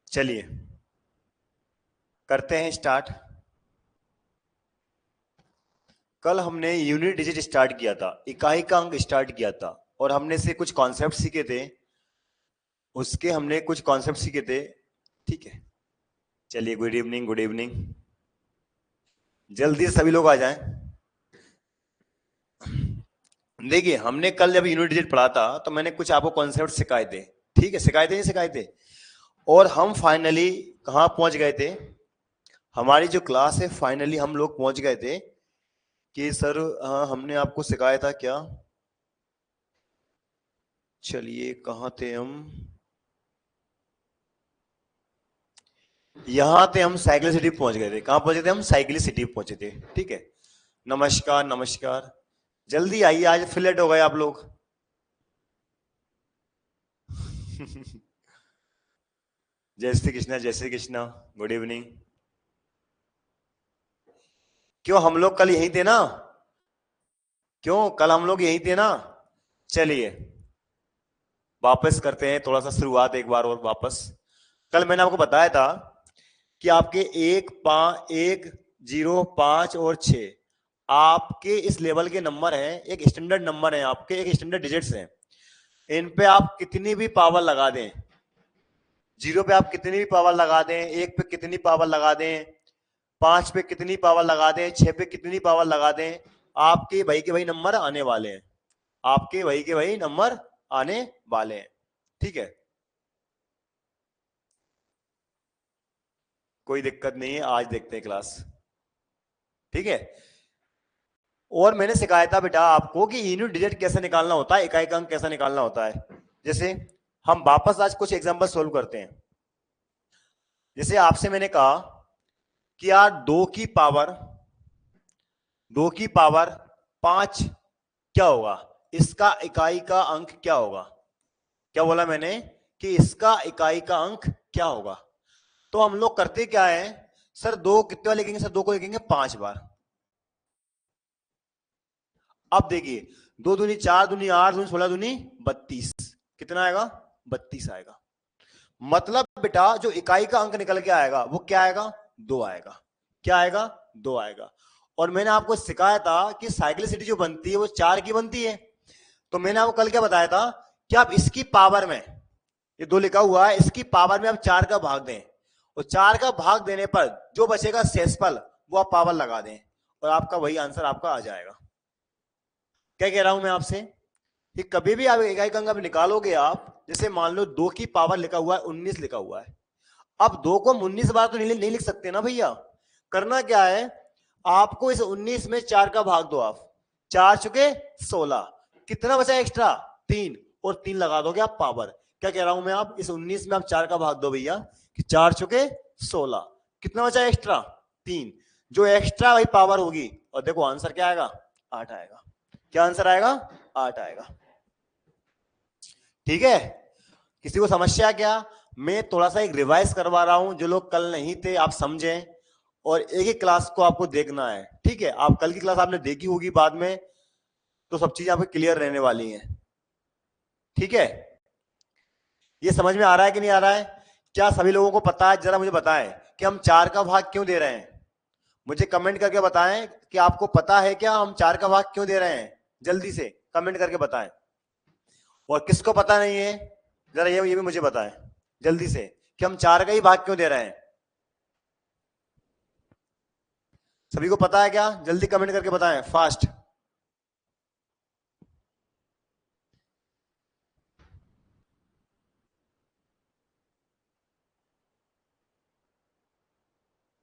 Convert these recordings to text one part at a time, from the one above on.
चलिए करते हैं स्टार्ट। कल हमने यूनिट डिजिट स्टार्ट किया था, इकाई का अंक स्टार्ट किया था, और हमने से कुछ कॉन्सेप्ट सीखे थे। उसके हमने कुछ कॉन्सेप्ट सीखे थे, ठीक है। चलिए गुड इवनिंग, गुड इवनिंग। जल्दी से सभी लोग आ जाएं। देखिए हमने कल जब यूनिट डिजिट पढ़ा था तो मैंने कुछ आपको कॉन्सेप्ट सिखाए थे, ठीक है, सिखाए थे नहीं सिखाए थे। और हम फाइनली कहाँ पहुंच गए थे, हमारी जो क्लास है फाइनली हम लोग पहुंच गए थे कि सर हमने आपको सिखाया था क्या। चलिए कहाँ थे हम, यहां थे हम, साइकिल सिटी पहुंच गए थे। कहां पहुंचे थे हम, साइकिल सिटी पहुंचे थे, ठीक है। नमस्कार नमस्कार, जल्दी आइए, आज फिर लेट हो गए आप लोग। जय श्री कृष्णा, जय श्री कृष्णा, गुड इवनिंग। क्यों हम लोग कल यहीं थे ना, क्यों कल हम लोग यहीं थे ना। चलिए वापस करते हैं थोड़ा सा शुरुआत एक बार और वापस। कल मैंने आपको बताया था कि आपके 1, 0, 5 और 6 आपके इस लेवल के नंबर हैं, एक स्टैंडर्ड नंबर है आपके, एक स्टैंडर्ड डिजिट्स हैं। इन पे आप कितनी भी पावर लगा दें, 0 पे आप कितनी भी पावर लगा दें, 1 पे कितनी पावर लगा दें, 5 पे कितनी पावर लगा दें, 6 पे कितनी पावर लगा दें, आपके वही के वही नंबर आने वाले हैं, आपके वही के वही नंबर आने वाले हैं, ठीक है। कोई दिक्कत नहीं है, आज देखते हैं क्लास, ठीक है। और मैंने सिखाया था बेटा आपको कि यूनिट डिजिट कैसे निकालना होता है, इकाई का अंक कैसा निकालना होता है। जैसे हम वापस आज कुछ एग्जांपल सोल्व करते हैं। जैसे आपसे मैंने कहा कि यार 2 की पावर 5 क्या होगा, इसका इकाई का अंक क्या होगा। क्या बोला मैंने कि इसका इकाई का अंक क्या होगा। तो हम लोग करते क्या है, सर 2 कितने बार लिखेंगे, सर 2 को लिखेंगे 5 बार। अब देखिए 2 दूनी 4, दूनी 8, दूनी 16, दूनी 32, कितना आएगा, 32 आएगा। मतलब बेटा जो इकाई का अंक निकल के आएगा वो क्या आएगा, 2 आएगा। क्या आएगा, 2 आएगा। और मैंने आपको सिखाया था कि साइक्लिसिटी जो बनती है वो 4 की बनती है। तो मैंने आपको कल क्या बताया था कि आप इसकी पावर में, ये 2 लिखा हुआ है, इसकी पावर में आप 4 का भाग दें, और 4 का भाग देने पर जो बचेगा शेषफल वो आप पावर लगा दें, और आपका वही आंसर आपका आ जाएगा। क्या कह रहा हूं मैं आपसे कि कभी भी आप इकाई का अंक आप निकालोगे, आप जैसे मान लो 2 की पावर लिखा हुआ है, 19 लिखा हुआ है। अब 2 को हम 19 बार तो नहीं लिख सकते ना भैया। करना क्या है, आपको इस 19 में 4 का भाग दो आप, 4 चुके 16, कितना बचा एक्स्ट्रा, 3, और 3 लगा दोगे आप पावर। क्या कह रहा हूं मैं, आप इस 19 में आप 4 का भाग दो भैया, कि 4 चुके 16, कितना बचा एक्स्ट्रा, 3, जो एक्स्ट्रा वही पावर होगी, और देखो आंसर क्या आएगा, 8 आएगा। क्या आंसर आएगा, 8 आएगा, ठीक है। किसी को समस्या क्या, मैं थोड़ा सा एक रिवाइज करवा रहा हूं, जो लोग कल नहीं थे आप समझें, और एक एक क्लास को आपको देखना है, ठीक है। आप कल की क्लास आपने देखी होगी बाद में, तो सब चीजें आपको क्लियर रहने वाली हैं, ठीक है। ये समझ में आ रहा है कि नहीं आ रहा है, क्या सभी लोगों को पता है, जरा मुझे बताएं कि हम 4 का भाग क्यों दे रहे हैं। मुझे कमेंट करके बताएं कि आपको पता है क्या हम 4 का भाग क्यों दे रहे हैं, जल्दी से कमेंट करके बताएं। और किसको पता नहीं है, जरा ये भी मुझे बताएं जल्दी से कि हम 4 का ही भाग क्यों दे रहे हैं। सभी को पता है क्या, जल्दी कमेंट करके बताएं फास्ट।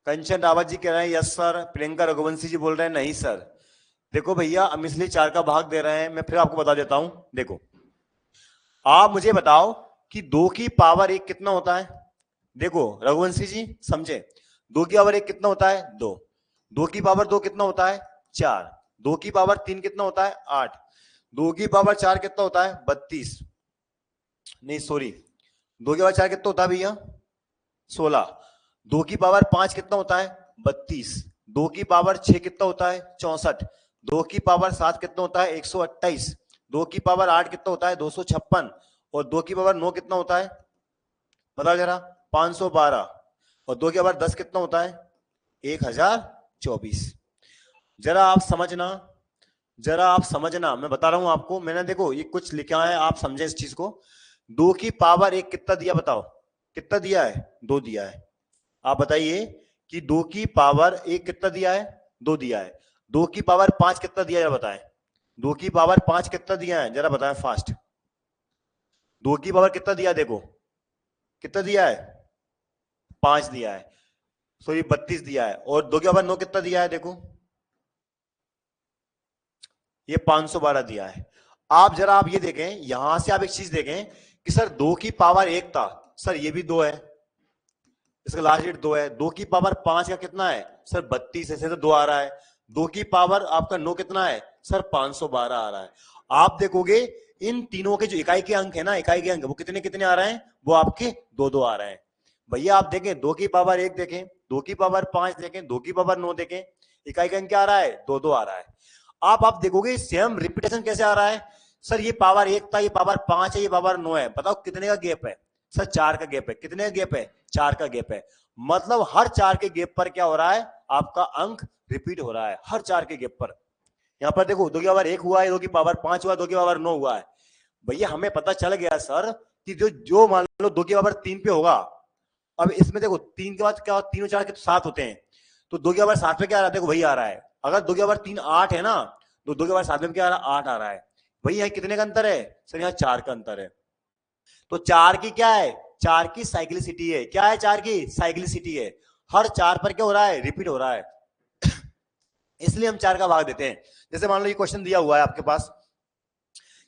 कंचन रावत जी कह रहे हैं यस सर। प्रियंका रघुवंशी जी बोल रहे हैं नहीं सर। देखो भैया हम इसलिए 4 का भाग दे रहे हैं, मैं फिर आपको बता देता हूं। देखो आप मुझे बताओ कि 2 की पावर 1 कितना होता है। देखो रघुवंशी जी समझे, 2 की पावर 1 कितना होता है, 2। 2 की पावर 2 कितना होता है, 4। 2 की पावर 3 कितना होता है, 8। 2 की पावर 4 कितना होता है, 32, नहीं सॉरी, 2 की पावर 4 कितना होता है भैया, 16। 2 की पावर 5 कितना होता है, 32। 2 की पावर 6 कितना होता है, 64। 2 की पावर 7 कितना होता है, 128। 2 की पावर 8 कितना होता है, 256। और 2 की पावर 9 कितना होता है, बताओ जरा, 512 और 2 के बाद 10 कितना होता है? 1024। जरा आप समझना, मैं बता रहा हूं आपको, मैंने देखो ये कुछ लिखा है, आप समझे इस चीज को। 2 की पावर 1 कितना दिया बताओ, कितना दिया है? 2 दिया है। आप बताइए कि 2 की पावर 1 कितना दिया है? 2 दिया है। 2 की पावर 5 कितना दिया है बताएं? 2 की पावर 5 कितना दिया है जरा बताएं फास्ट। 2 की पावर कितना दिया है? देखो कितना दिया है? 5 दिया है। सॉरी 32 दिया है। और 2 की पावर 9 कितना दिया है? देखो ये 512 दिया है। आप जरा आप ये देखें, यहां से आप एक चीज देखें कि सर 2 की पावर 1 था, सर ये भी 2 है, इसका लास्ट डेट 2 है। 2 की पावर 5 का कितना है सर? 32 है, तो 2 आ रहा है। 2 की पावर आपका 9 कितना है सर? 512 आ रहा है। आप देखोगे इन तीनों के जो इकाई के अंक है ना, इकाई के अंक वो कितने कितने आ रहे हैं? वो आपके 2 आ रहे हैं। भैया आप देखें 2 की पावर 1 देखें, 2 की पावर 5 देखें, 2 की पावर 9 देखें, इकाई का अंक क्या आ रहा है? 2 आ रहा है। आप देखोगे सेम रिपीटेशन कैसे आ रहा है? सर ये पावर 1 था, ये पावर 5 है, ये पावर 9 है। बताओ कितने का गैप है? सर 4 का गैप है। कितने का गैप है? 4 का गैप है। मतलब हर 4 के गैप पर क्या हो रहा है? आपका अंक रिपीट हो रहा है हर 4 के गैप पर। यहां पर देखो 2 की पावर 1 हुआ है, 2 की पावर 5 हुआ है, 2 की पावर 9 हुआ है। भैया हमें पता चल गया सर कि जो जो मान लो 2 की पावर 3 पे होगा, अब इसमें देखो 3 के बाद क्या, 3 और 4 के तो 7 होते हैं, तो 2 की पावर 7 पे क्या आ रहा है? देखो वही आ रहा है। अगर 2 की पावर 3 8 है ना, तो 2 की पावर 7 में क्या आ रहा है? 8 आ रहा है। भैया यहाँ कितने का अंतर है सर? यहाँ 4 का अंतर है। तो 4 की क्या है? 4 की साइक्लिसिटी है। क्या है? 4 की साइक्लिसिटी है। हर 4 पर क्या हो रहा है? रिपीट हो रहा है। इसलिए हम 4 का भाग देते हैं। जैसे मान लो ये क्वेश्चन दिया हुआ है आपके पास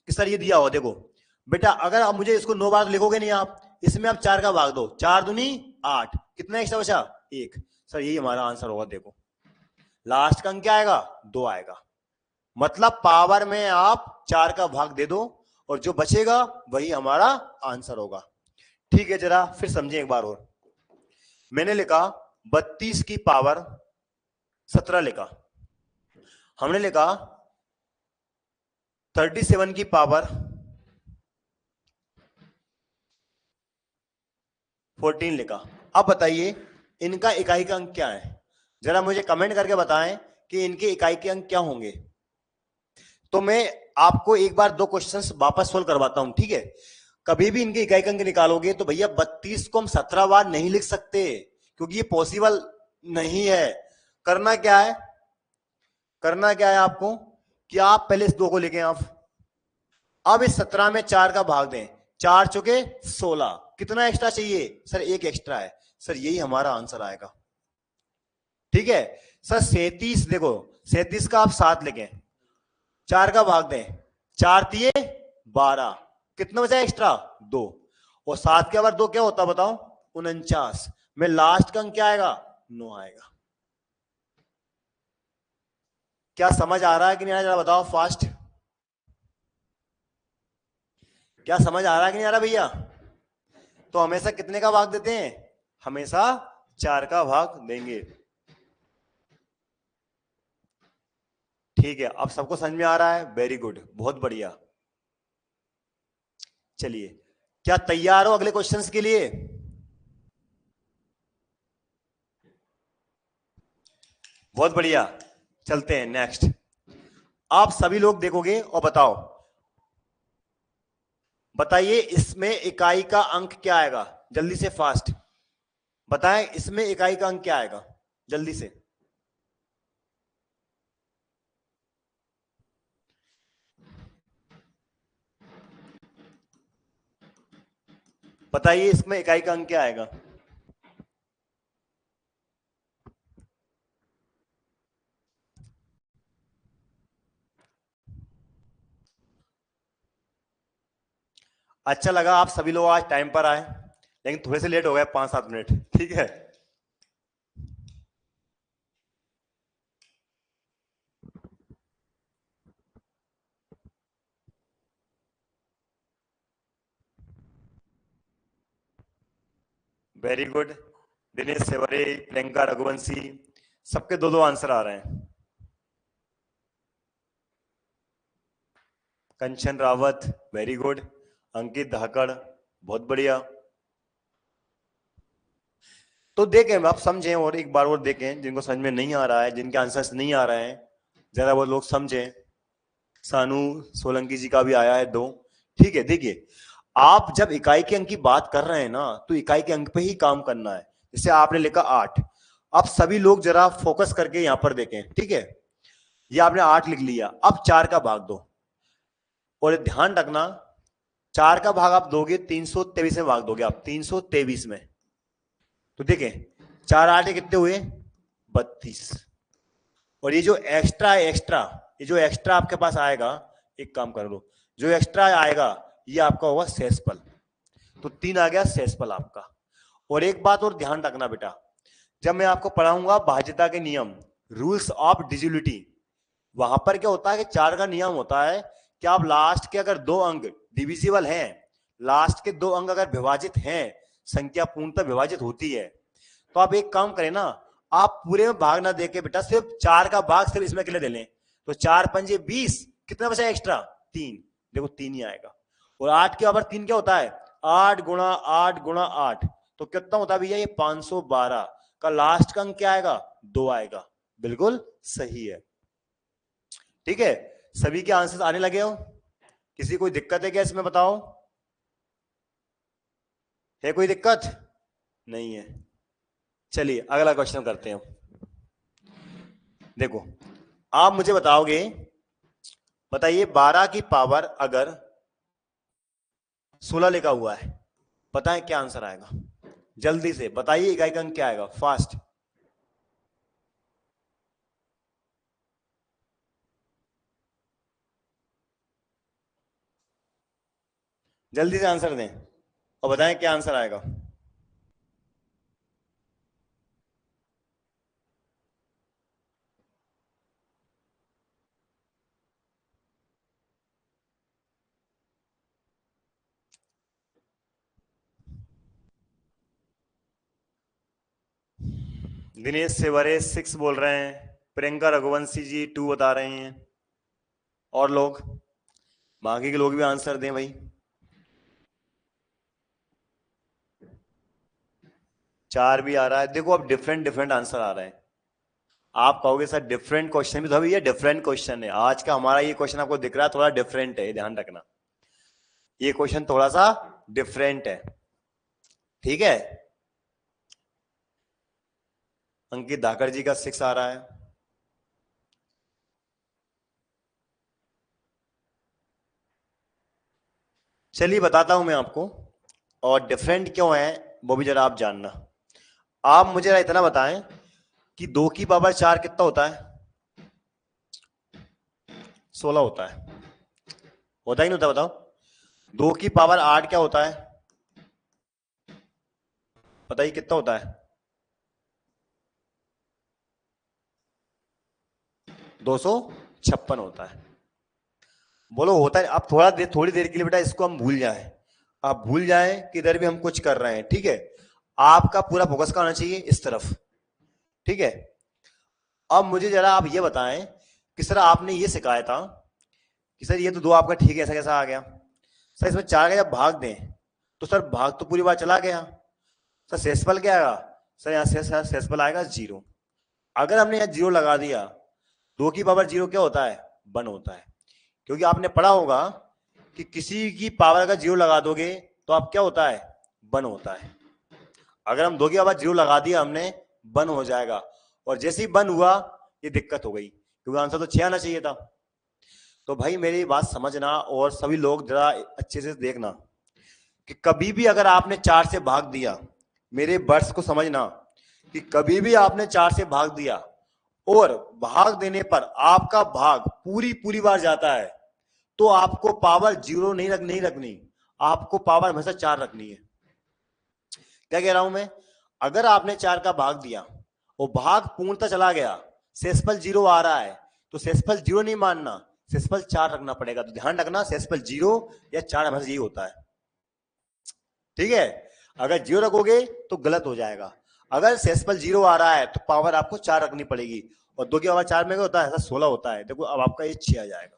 कि सर ये दिया हुआ, देखो बेटा अगर आप मुझे इसको 9 बार तो लिखोगे नहीं आप, इसमें आप 4 का भाग दो, 4 दूनी 8, कितना एक्स्ट्रा बचा? 1। सर यही हमारा आंसर होगा। देखो लास्ट का अंक क्या आएगा? 2 आएगा। मतलब पावर में आप 4 का भाग दे दो और जो बचेगा वही हमारा आंसर होगा। ठीक है, जरा फिर समझें एक बार और। मैंने लिखा 32 की पावर 17 लिखा, हमने लिखा 37 की पावर 14 लिखा। अब बताइए इनका इकाई का अंक क्या है? जरा मुझे कमेंट करके बताएं कि इनके इकाई के अंक क्या होंगे। तो मैं आपको एक बार 2 क्वेश्चंस वापस सोल्व करवाता हूं, ठीक है? कभी भी इनके इकाई का अंक निकालोगे तो भैया 32 को हम 17 बार नहीं लिख सकते, क्योंकि ये पॉसिबल नहीं है। करना क्या है? करना क्या है आपको कि आप पहले इस 2 को लिखें आप, अब इस 17 में 4 का भाग दें, 4 चुके 16, कितना एक्स्ट्रा चाहिए सर? 1 एक्स्ट्रा है। सर यही हमारा आंसर आएगा। ठीक है सर। 37 देखो, 37 का आप 7 लिखें, 4 का भाग दें, 4 तिये 12, कितना बचा एक्स्ट्रा? 2। और 7 के बाद 2 क्या होता बताओ? 49 में लास्ट का अंक क्या आएगा? 9 आएगा। क्या समझ आ रहा है कि नहीं आ रहा? जरा बताओ फास्ट। क्या समझ आ रहा है कि नहीं आ रहा भैया? तो हमेशा कितने का भाग देते हैं? हमेशा 4 का भाग देंगे। ठीक है, अब सबको समझ में आ रहा है? वेरी गुड, बहुत बढ़िया। चलिए, क्या तैयार हो अगले क्वेश्चंस के लिए? बहुत बढ़िया, चलते हैं नेक्स्ट। आप सभी लोग देखोगे और बताओ, बताइए इसमें इकाई का अंक क्या आएगा? जल्दी से फास्ट बताएं, इसमें इकाई का अंक क्या आएगा? जल्दी से बताइए, इसमें इकाई का अंक क्या आएगा? अच्छा लगा आप सभी लोग आज टाइम पर आए, लेकिन थोड़े से लेट हो गए 5-7 मिनट। ठीक है, very good. Dinesh severe, Priyanka Raghuvanshi, सबके 2-2 आंसर आ रहे हैं। कंचन रावत, वेरी गुड। अंकित धाकड़, बहुत बढ़िया। तो देखें आप समझें और एक बार और देखें, जिनको समझ में नहीं आ रहा है, जिनके आंसर्स नहीं आ रहे हैं, जरा वो लोग समझें। सानू सोलंकी जी का भी आया है 2। ठीक है, देखिए आप जब इकाई के अंक की बात कर रहे हैं ना, तो इकाई के अंक पे ही काम करना है। जैसे आपने लिखा 8, अब सभी लोग जरा फोकस करके यहां पर देखें। ठीक है, ये आपने 8 लिख लिया, अब 4 का भाग दो, और ध्यान रखना 4 का भाग आप दोगे 323 में भाग दोगे आप 323 में। तो देखें 4 8 कितने हुए 32। और ये जो एक्स्ट्रा है, ये जो एक्स्ट्रा आपके पास आएगा, एक काम कर लो, जो एक्स्ट्रा आएगा ये आपका होगा शेषफल। तो 3 आ गया शेषफल आपका। और एक बात और ध्यान रखना बेटा, जब मैं आपको पढ़ाऊंगा भाज्यता के नियम, रूल्स ऑफ डिविजिबिलिटी, वहां पर क्या होता है कि 4 का नियम होता है कि आप लास्ट के अगर 2 अंक डिविजिबल हैं, लास्ट के 2 अंक अगर विभाजित हैं, संख्या पूर्णतः विभाजित होती है, तो आप एक काम करें ना, आप पूरे में भाग ना देके बेटा सिर्फ 4 का भाग सिर्फ इसमें के लिए दे लें। तो 4 पंजे 20, कितना बचा एक्स्ट्रा 3, देखो 3 ही आएगा। और 8 के बराबर 3 क्या होता है 8 गुणा 8 गुणा 8, तो कितना होता है भैया ये 512 का लास्ट का अंक क्या आएगा 2 आएगा। बिल्कुल सही है। ठीक है, सभी के आंसर आने लगे हो? किसी कोई दिक्कत है क्या इसमें बताओ? है कोई दिक्कत? नहीं है। चलिए अगला क्वेश्चन करते हैं। देखो आप मुझे बताओगे, बताइए 12 की पावर अगर 16 लिखा हुआ है, बताएं क्या आंसर आएगा? जल्दी से बताइए, इकाई का अंक क्या आएगा, फास्ट। जल्दी से आंसर दें और बताएं क्या आंसर आएगा। दिनेश सेवरे 6 बोल रहे हैं, प्रियंका रघुवंशी जी 2 बता रहे हैं, और लोग बाकी के लोग भी आंसर दें भाई। 4 भी आ रहा है। देखो अब डिफरेंट डिफरेंट आंसर आ रहे हैं। आप कहोगे सर डिफरेंट क्वेश्चन भी, तो अभी ये डिफरेंट क्वेश्चन है। आज का हमारा ये क्वेश्चन आपको दिख रहा है थोड़ा डिफरेंट है, ध्यान रखना ये क्वेश्चन थोड़ा सा डिफरेंट है। ठीक है, अंकित धाकर जी का 6 आ रहा है। चलिए बताता हूं मैं आपको, और डिफरेंट क्यों है वो भी जरा आप जानना। आप मुझे जरा इतना बताएं कि 2 की पावर 4 कितना होता है? 16 होता है। होता ही नहीं होता बताओ? 2 की पावर 8 क्या होता है? बताइए कितना होता है? 256 होता है। बोलो होता है? अब थोड़ी देर के लिए बेटा इसको हम भूल जाएं, आप भूल जाएं कि इधर भी हम कुछ कर रहे हैं। ठीक है, आपका पूरा फोकस का होना चाहिए इस तरफ। ठीक है, अब मुझे जरा आप ये बताएं कि सर आपने ये सिखाया था कि सर ये तो 2 आपका ठीक है, ऐसा कैसा आ गया? सर इसमें 4 का जब भाग दें तो सर भाग तो पूरी बात चला गया, सर शेषफल क्या आएगा? सर यहाँ शेषफल आएगा 0। अगर हमने यहाँ 0 लगा दिया, 2 की पावर 0 क्या होता है 1 होता है। क्योंकि आपने पढ़ा होगा कि किसी की पावर अगर 0 लगा दोगे तो आप क्या होता है 1 होता है। अगर हम 2 की पावर 0 लगा दिया हमने 1 हो जाएगा, और जैसे ही 1 हुआ ये दिक्कत हो गई, क्योंकि आंसर तो 6 आना चाहिए था। तो भाई मेरी बात समझना, और सभी लोग जरा अच्छे से देखना कि कभी भी अगर आपने 4 से भाग दिया, मेरे वर्ड्स को समझना कि कभी भी आपने 4 से भाग दिया और भाग देने पर आपका भाग पूरी पूरी बार जाता है, तो आपको पावर 0 नहीं रखनी, आपको पावर हमेशा 4 रखनी है। क्या कह रहा हूं मैं? अगर आपने 4 का भाग दिया और भाग पूर्णतः चला गया, शेषफल 0 आ रहा है, तो शेषफल 0 नहीं मानना, शेषफल 4 रखना पड़ेगा। तो ध्यान रखना शेषफल 0 या 4 हमेशा यही होता है। ठीक है, अगर 0 रखोगे तो गलत हो जाएगा। अगर शेषफल 0 आ रहा है तो पावर आपको 4 रखनी पड़ेगी, और 2 की पावर 4 में क्या होता है ऐसा 16 होता है। देखो अब आपका ये 6 आ जाएगा।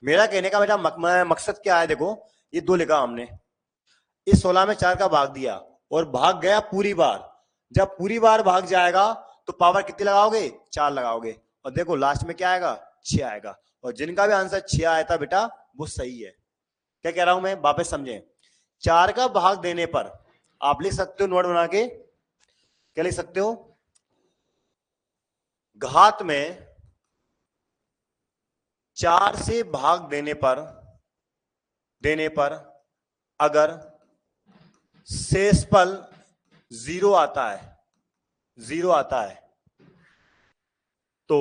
मेरा कहने का बेटा मकसद क्या है, देखो ये 2 लिखा हमने, इस 16 में 4 का भाग दिया और भाग गया पूरी बार, जब पूरी बार भाग जाएगा तो पावर कितनी लगाओगे, 4 लगाओगे, और देखो लास्ट में क्या आएगा, 6 आएगा, और जिनका भी आंसर 6 आया था बेटा वो सही है। क्या कह रहा हूं मैं, वापस समझें। 4 का भाग देने पर आप लिख सकते हो नोट बना के, क्या लिख सकते हो, घात में 4 से भाग देने पर अगर शेषफल 0 आता है तो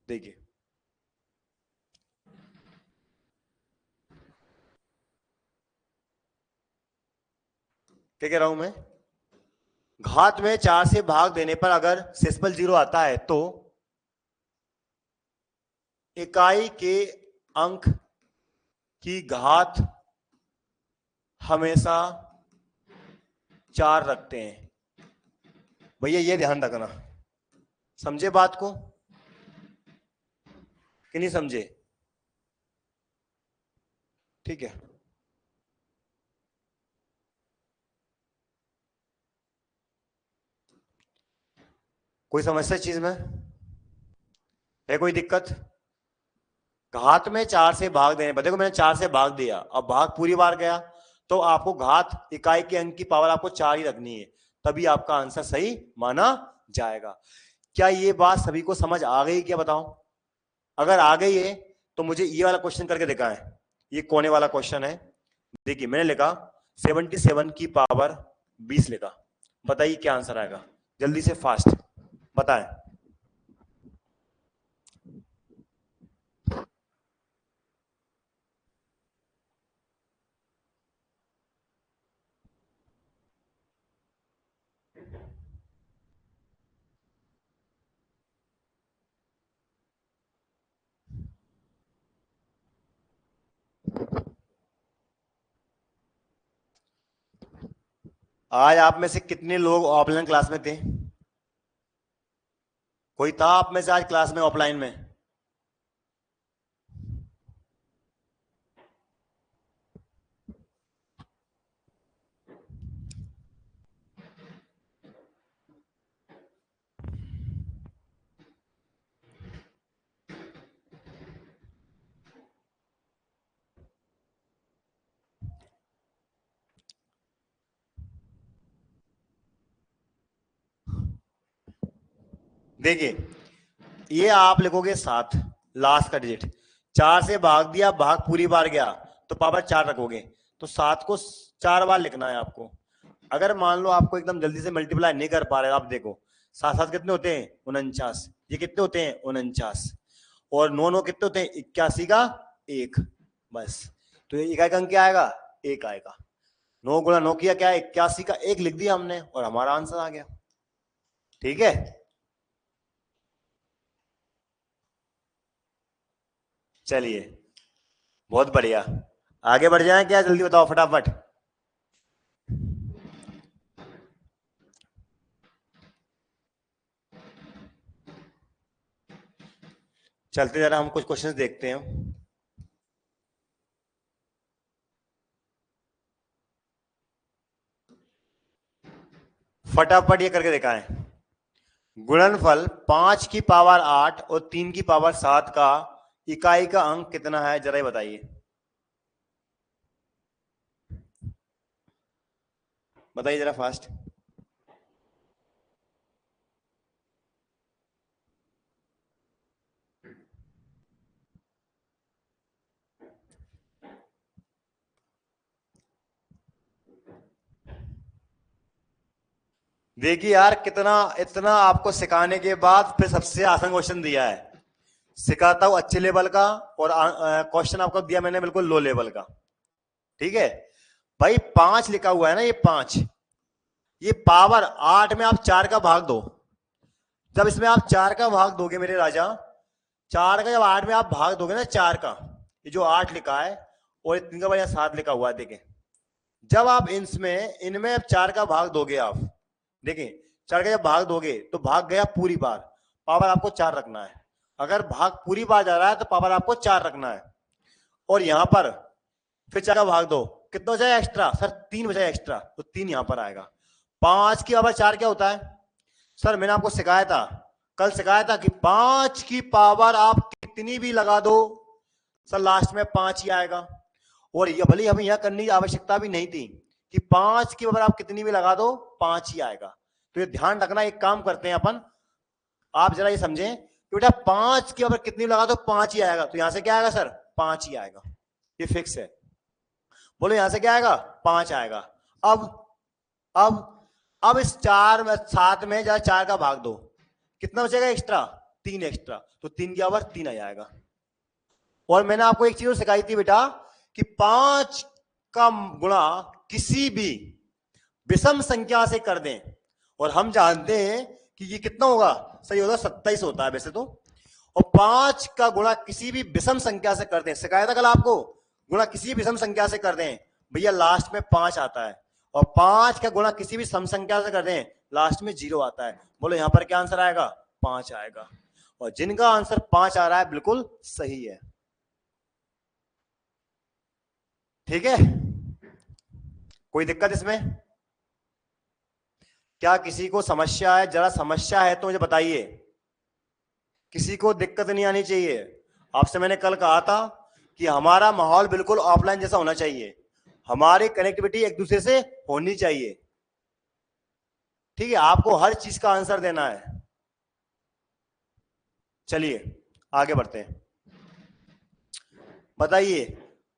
देखिए क्या कह रहा हूं मैं, घात में 4 से भाग देने पर अगर शेषफल 0 आता है तो इकाई के अंक की घात हमेशा 4 रखते हैं। भैया ये ध्यान रखना, समझे बात को कि नहीं समझे, ठीक है। कोई समस्या चीज में है, कोई दिक्कत। घात में 4 से भाग देने पर, देखो मैंने 4 से भाग दिया, अब भाग पूरी बार गया तो आपको घात इकाई के अंक की पावर आपको 4 ही रखनी है, तभी आपका आंसर सही माना जाएगा। क्या ये बात सभी को समझ आ गई, क्या बताओ। अगर आ गई है तो मुझे ये वाला क्वेश्चन करके दिखाएं, ये कोने वाला क्वेश्चन है। देखिए मैंने लिखा 77 की पावर 20 लिखा, बताइए क्या आंसर आएगा, जल्दी से फास्ट बताएं। आज आप में से कितने लोग ऑफलाइन क्लास में थे, कोई था आप में से आज क्लास में ऑफलाइन में। देखिए ये आप लिखोगे 7 लास्ट का डिजिट, 4 से भाग दिया, भाग पूरी बार गया तो पावर 4 रखोगे, तो 7 को 4 बार लिखना है आपको। अगर मान लो आपको एकदम जल्दी से मल्टीप्लाई नहीं कर पा रहे, आप देखो 7 7 कितने होते हैं 49, ये कितने होते हैं 49, और 9 9 कितने होते हैं 81 का 1, बस। तो ये इकाई का अंक क्या आएगा, 1 आएगा। 9 गुणा 9 किया क्या है 81 का 1 लिख दिया हमने और हमारा आंसर आ गया, ठीक है। चलिए बहुत बढ़िया, आगे बढ़ जाए क्या, जल्दी बताओ फटाफट। चलते जरा हम कुछ क्वेश्चंस देखते हैं। फटाफट ये करके दिखाएं। गुणनफल 5 की पावर 8 और 3 की पावर 7 का इकाई का अंक कितना है, जरा बताइए, बताइए जरा फास्ट। देखिए यार कितना, इतना आपको सिखाने के बाद फिर सबसे आसान क्वेश्चन दिया है। सिखाता हूं अच्छे लेवल का, और क्वेश्चन आपको दिया मैंने बिल्कुल लो लेवल का, ठीक है भाई। 5 लिखा हुआ है ना, ये 5, ये पावर 8 में आप 4 का भाग दो, जब इसमें आप 4 का भाग दोगे मेरे राजा, 4 का जब 8 में आप भाग दोगे ना 4 का, ये जो 8 लिखा है और 3 का भाई 7 लिखा हुआ है, देखें जब आप इनमें इनमें 4 का भाग दोगे आप, देखें 4 का जब भाग दोगे तो भाग गया पूरी बार, पावर आपको 4 रखना है। अगर भाग पूरी बार जा रहा है तो पावर आपको 4 रखना है, और यहां पर फिर 4 का भाग दो, कितना बचा एक्स्ट्रा, सर 3 बचा एक्स्ट्रा, तो 3 यहां पर आएगा। 5 की पावर 4 क्या होता है सर? मैंने आपको सिखाया था, कल सिखाया था कि 5 की पावर आप कितनी भी लगा दो सर लास्ट में 5 ही आएगा। और ये भले हमें यह करने की आवश्यकता भी नहीं थी कि 5 की पावर आप कितनी भी लगा दो 5 ही आएगा। तो ये ध्यान रखना, एक काम करते हैं अपन, आप जरा ये समझें कि बेटा 5 की पावर कितनी भी लगा दो 5 ही आएगा। तो यहां से क्या आएगा सर? 5 ही आएगा, ये फिक्स है। बोलो यहां से क्या आएगा? 5 आएगा। अब अब अब इस 4 में 7 में जरा 4 का भाग दो, कितना बचेगा एक्स्ट्रा? 3 एक्स्ट्रा, तो 3 की पावर 3 आ जाएगा। और मैंने आपको एक चीज सिखाई थी बेटा कि 5 का गुणा किसी भी विषम संख्या से कर दें, और हम जानते हैं कि ये कितना होगा? सही होगा 27 होता है वैसे तो। और 5 का गुणा किसी भी विषम संख्या से कर दें, सिखाया था कल आपको, गुणा किसी विषम संख्या से कर दें भैया लास्ट में 5 आता है। और 5 का गुणा किसी भी सम संख्या से कर दें लास्ट में 0 आता है। बोलो यहां पर क्या आंसर आएगा? 5 आएगा। और जिनका आंसर 5 आ रहा है बिल्कुल सही है। ठीक है, कोई दिक्कत इसमें? क्या किसी को समस्या है? जरा समस्या है तो मुझे बताइए, किसी को दिक्कत नहीं आनी चाहिए। आपसे मैंने कल कहा था कि हमारा माहौल बिल्कुल ऑफलाइन जैसा होना चाहिए, हमारी कनेक्टिविटी एक दूसरे से होनी चाहिए। ठीक है, आपको हर चीज का आंसर देना है। चलिए आगे बढ़ते हैं। बताइए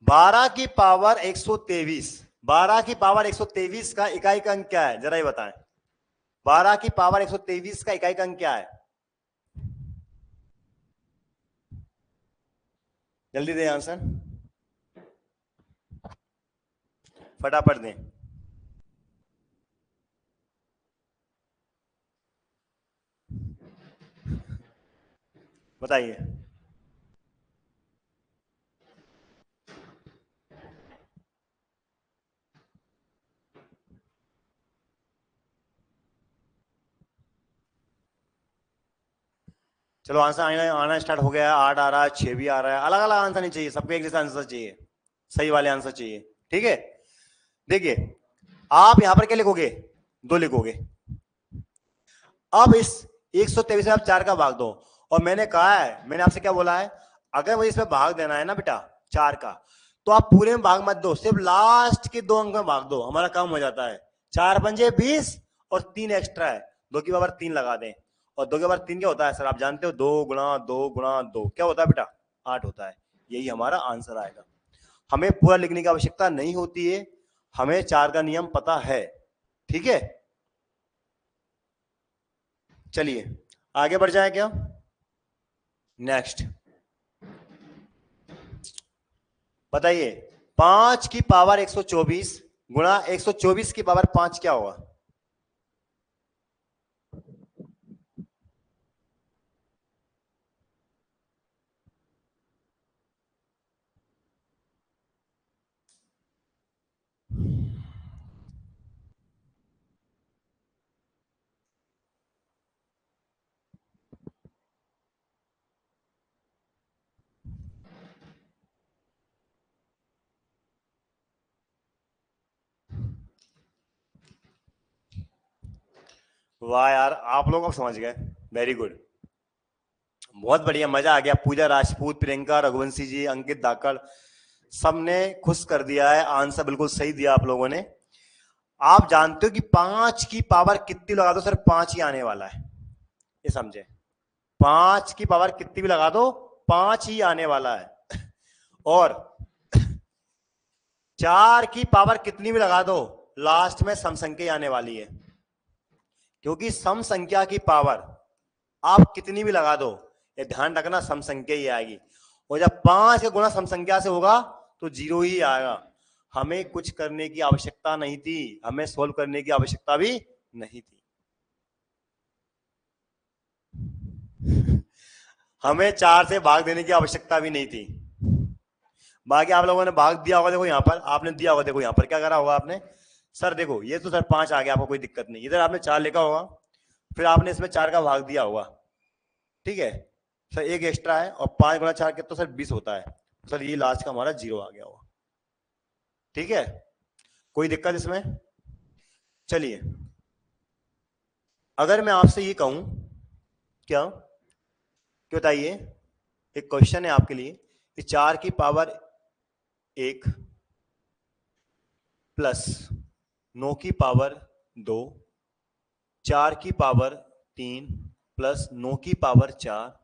12 की पावर 123, 12 की पावर 123 का इकाई का अंक क्या है? जरा ये बताएं, 12 की पावर 123 का इकाई का अंक क्या है? जल्दी दें आंसर, फटाफट दें। बताइए। चलो आंसर आना स्टार्ट हो गया है। 8 आ रहा है, 6 भी आ रहा है। अलग अलग आंसर नहीं चाहिए, सबको एक जैसा आंसर चाहिए, सही वाले आंसर चाहिए। ठीक है, देखिए आप यहां पर क्या लिखोगे? 2 लिखोगे। अब इस 123 में आप 4 का भाग दो। और मैंने कहा है, मैंने आपसे क्या बोला है, अगर मुझे इसमें भाग देना है ना बेटा 4 का, तो आप पूरे में भाग मत दो, सिर्फ लास्ट के 2 अंक में भाग दो, हमारा काम हो जाता है। 4 पंजे 20 और 3 एक्स्ट्रा है, 2 की पावर 3 लगा दें। और 2 की पावर 3 क्या होता है सर? आप जानते हो, 2 गुणा 2 गुणा 2 क्या होता है बेटा? 8 होता है। यही हमारा आंसर आएगा। हमें पूरा लिखने की आवश्यकता नहीं होती है, हमें 4 का नियम पता है। ठीक है, चलिए आगे बढ़ जाए क्या? नेक्स्ट बताइए 5 की पावर 124 गुणा 124 की पावर 5 क्या होगा? वाह यार, आप लोग अब समझ गए, वेरी गुड, बहुत बढ़िया, मजा आ गया। पूजा राजपूत, प्रियंका रघुवंशी जी, अंकित धाकड़, सबने खुश कर दिया है। आंसर बिल्कुल सही दिया आप लोगों ने। आप जानते हो कि 5 की पावर कितनी लगा दो सर 5 ही आने वाला है, ये समझे। 5 की पावर कितनी भी लगा दो 5 ही आने वाला है। और 4 की पावर कितनी भी लगा दो लास्ट में सम संख्या आने वाली है, क्योंकि सम संख्या की पावर आप कितनी भी लगा दो, ये ध्यान रखना, सम संख्या ही आएगी। और जब 5 का गुणा सम संख्या से होगा तो 0 ही आएगा। हमें कुछ करने की आवश्यकता नहीं थी, हमें सोल्व करने की आवश्यकता भी नहीं थी। हमें 4 से भाग देने की आवश्यकता भी नहीं थी। बाकी आप लोगों ने भाग दिया होगा, देखो यहां पर आपने दिया होगा, देखो यहां पर क्या करा होगा आपने, सर देखो ये तो सर 5 आ गया, आपको कोई दिक्कत नहीं, इधर आपने 4 लिखा होगा, फिर आपने इसमें 4 का भाग दिया होगा। ठीक है सर, एक एक्स्ट्रा है, और 5 गुणा 4 कितना सर 20 होता है, सर ये लास्ट का हमारा 0 आ गया होगा। ठीक है, कोई दिक्कत इसमें? चलिए अगर मैं आपसे ये कहूं, क्या क्या बताइए, एक क्वेश्चन है आपके लिए कि 4 की पावर 1 प्लस 9 की पावर 2, 4 की पावर 3 प्लस 9 की power 4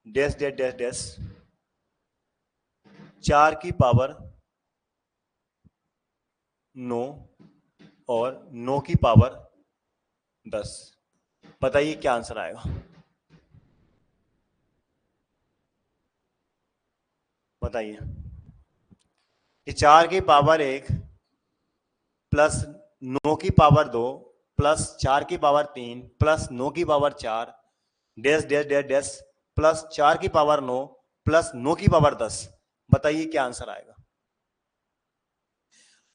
dash dash dash dash 4 की पावर 9 और 9 की पावर 10। बताइए क्या आंसर आएगा। बताइए कि 4 की पावर 1 प्लस 9 की पावर 2 प्लस 4 की पावर 3 प्लस 9 की power 4 dash dash dash dash plus 4 की पावर 9 प्लस 9 की पावर 10। बताइए क्या आंसर आएगा।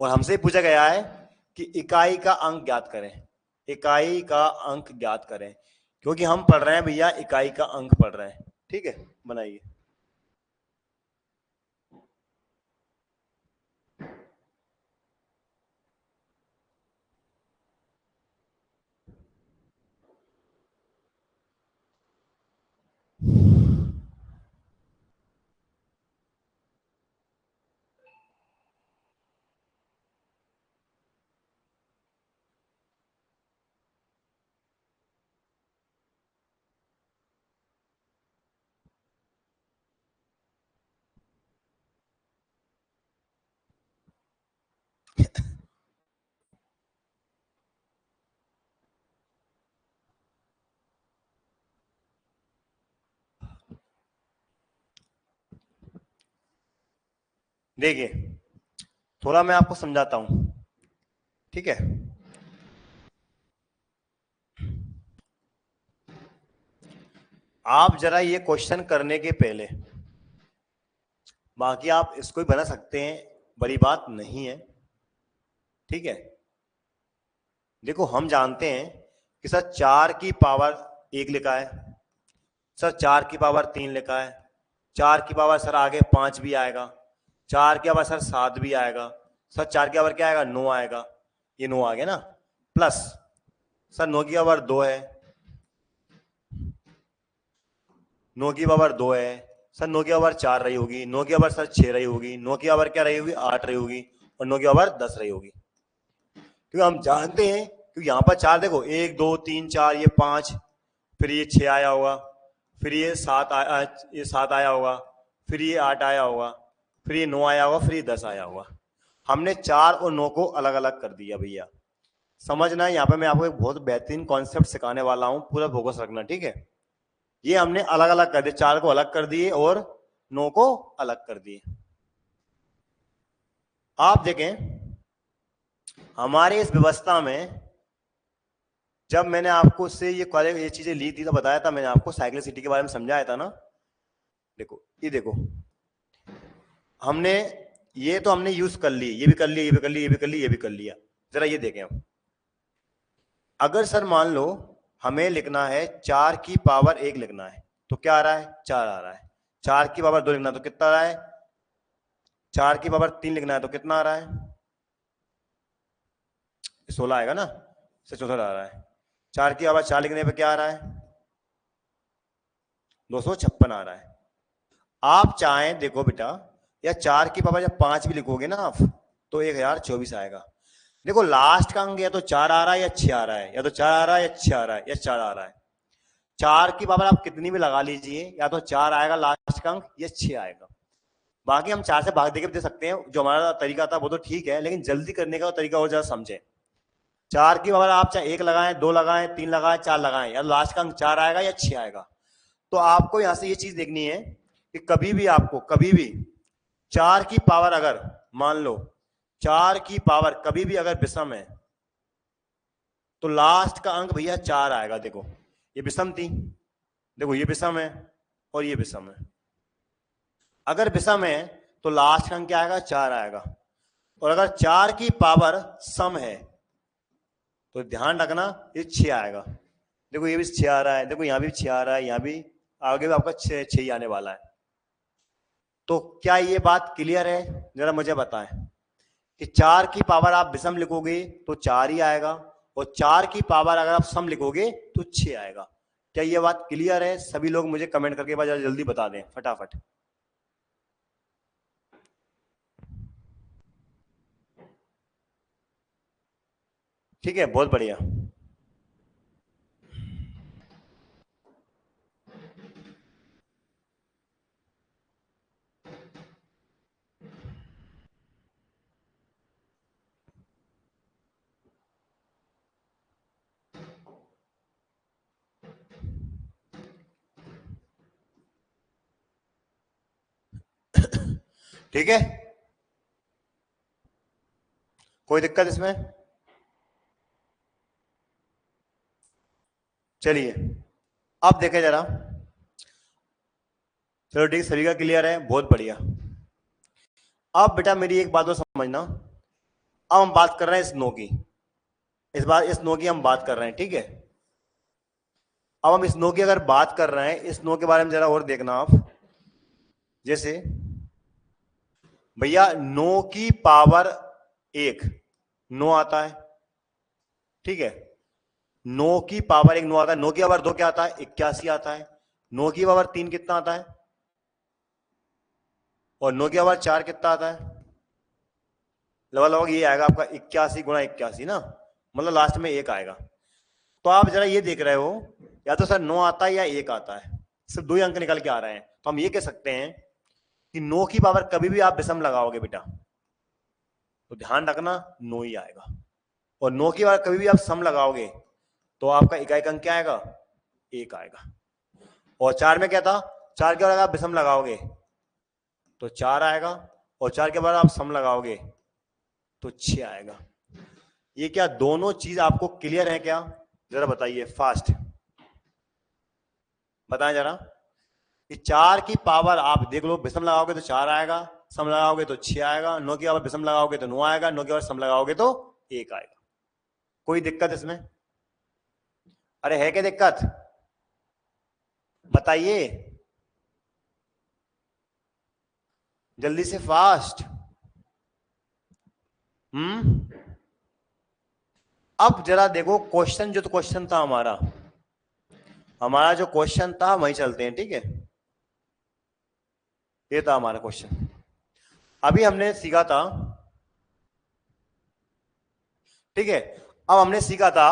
और हमसे पूछा गया है कि इकाई का अंक ज्ञात करें, इकाई का अंक ज्ञात करें, क्योंकि हम पढ़ रहे हैं भैया इकाई का अंक पढ़ रहे हैं। ठीक है, बनाइए। देखिए थोड़ा मैं आपको समझाता हूं, ठीक है। आप जरा ये क्वेश्चन करने के पहले, बाकी आप इसको ही बना सकते हैं, बड़ी बात नहीं है, ठीक है। देखो हम जानते हैं कि सर 4 की पावर 1 लिखा है, सर 4 की पावर 3 लिखा है, 4 की पावर सर आगे 5 भी आएगा, 4 की पावर सर 7 भी आएगा, सर 4 की पावर क्या आएगा 9 आएगा, ये 9 आ गया ना, प्लस सर 9 की पावर 2 है, 9 की पावर 2 है, सर 9 की पावर 4 रही होगी, 9 की पावर सर 6 रही होगी, 9 की पावर क्या रही होगी 8 रही होगी, और 9 की पावर 10 रही होगी। क्योंकि हम जानते हैं क्योंकि यहाँ पर 4 देखो 1 2 3 4 ये 5, फिर ये 6 आया होगा, फिर ये 7 आया होगा, फिर ये 8 आया होगा, फिर ये 9 आया होगा, फिर ये 10 आया होगा। हमने 4 और 9 को अलग अलग कर दिया भैया। समझना यहाँ पे मैं आपको एक बहुत बेहतरीन कॉन्सेप्ट सिखाने वाला हूँ, पूरा फोकस रखना, ठीक है। ये हमने अलग अलग कर दिए, 4 को अलग कर दिए और 9 को अलग कर दिए। आप देखें हमारे इस व्यवस्था में जब मैंने आपको से ये चीजें ली थी तो बताया था मैंने आपको, साइक्लिसिटी के बारे में समझाया था ना। देखो ये देखो हमने ये तो हमने यूज कर ली, ये भी कर लिया, ये भी कर लिया, ये भी कर लिया, ये भी कर लिया। जरा ये देखें हम, अगर सर मान लो हमें लिखना है 4 की पावर 1 लिखना है तो क्या आ रहा है 4 आ रहा है, 4 की पावर 2 लिखना है तो कितना आ रहा है, 4 की पावर 3 लिखना है तो कितना आ रहा है 16 आएगा ना, से 64 आ रहा है। 4 की पावर 4 लिखने पे क्या आ रहा है 256 आ रहा है। आप चाहें देखो बेटा, या 4 की पावर जब 5 भी लिखोगे ना आप तो 1024 आएगा। देखो लास्ट का अंक या तो 4 आ रहा है या 6 आ रहा है, या तो 4 आ रहा है या 6 आ रहा है या 4 आ रहा है। 4 की पावर आप कितनी भी लगा लीजिए, या तो 4 आएगा लास्ट का अंक या 6 आएगा। बाकी हम 4 से भाग देके भी दे सकते हैं, जो हमारा तरीका था वो तो ठीक है, लेकिन जल्दी करने का तरीका और ज्यादा समझे। 4 की पावर आप चाहे 1 लगाएं, 2 लगाएं, 3 लगाएं, 4 लगाएं, या लास्ट का अंक 4 आएगा या 6 आएगा। तो आपको यहां से ये चीज देखनी है कि कभी भी आपको कभी भी 4 की पावर अगर मान लो 4 की पावर कभी भी अगर विषम है तो लास्ट का अंक भैया 4 आएगा। देखो ये विषम थी, देखो ये विषम है और ये विषम है। अगर विषम है तो लास्ट का अंक क्या आएगा 4 आएगा, और अगर 4 की पावर सम है तो ध्यान रखना ये 6 आएगा। देखो ये भी 6 आ रहा है, देखो यहाँ भी 6 आ रहा है, यहाँ भी आगे भी आपका 6 ही आने वाला है। तो क्या ये बात क्लियर है, जरा मुझे बताएं कि 4 की पावर आप विषम लिखोगे तो 4 ही आएगा, और 4 की पावर अगर आप सम लिखोगे तो 6 आएगा। क्या ये बात क्लियर है? सभी लोग मुझे कमेंट करके बाद जल्दी बता दें फटाफट। ठीक है, बहुत बढ़िया। ठीक है, कोई दिक्कत इसमें? चलिए अब देखें जरा। चलो ठीक, सभी का क्लियर है, बहुत बढ़िया। अब बेटा मेरी एक बात तो समझना, अब हम बात कर रहे हैं इस नो की। इस बार इस नो की हम बात कर रहे हैं, ठीक है। अब हम इस नो की अगर बात कर रहे हैं, इस नो के बारे में जरा और देखना आप। जैसे भैया 9 की पावर 1 9 आता है, ठीक है। 9 की पावर 1 9 आता है। 9 की पावर 2 क्या आता है? 81 आता है। 9 की पावर 3 कितना आता है? और 9 की पावर 4 कितना आता है? लगभग लगभग ये आएगा आपका 81 गुणा 81 ना, मतलब लास्ट में 1 आएगा। तो आप जरा ये देख रहे हो, या तो सर 9 आता है या 1 आता है, सिर्फ 2 ही अंक निकल के आ रहे हैं। तो हम ये कह सकते हैं कि 9 की पावर कभी भी आप विषम लगाओगे बेटा तो ध्यान रखना 9 ही आएगा। और 9 की पावर कभी भी आप सम लगाओगे तो आपका इकाई अंक क्या आएगा? 1 आएगा। और 4 में क्या था? 4 के बाद आप विषम लगाओगे तो 4 आएगा। और 4 के बाद आप सम लगाओगे तो 6 आएगा। ये क्या दोनों चीज आपको क्लियर है क्या? जरा बताइए फास्ट, बताएं जरा। कि 4 की पावर आप देख लो, विषम लगाओगे तो 4 आएगा, सम लगाओगे तो 6 आएगा। 9 की पावर विषम लगाओगे तो 9 आएगा, 9 की पावर सम लगाओगे तो 1 आएगा। कोई दिक्कत इसमें? अरे है क्या दिक्कत? बताइए जल्दी से फास्ट। अब जरा देखो क्वेश्चन, जो तो क्वेश्चन था हमारा, जो क्वेश्चन था वही चलते हैं, ठीक है। ये था हमारा क्वेश्चन। अभी हमने सीखा था, ठीक है। अब हमने सीखा था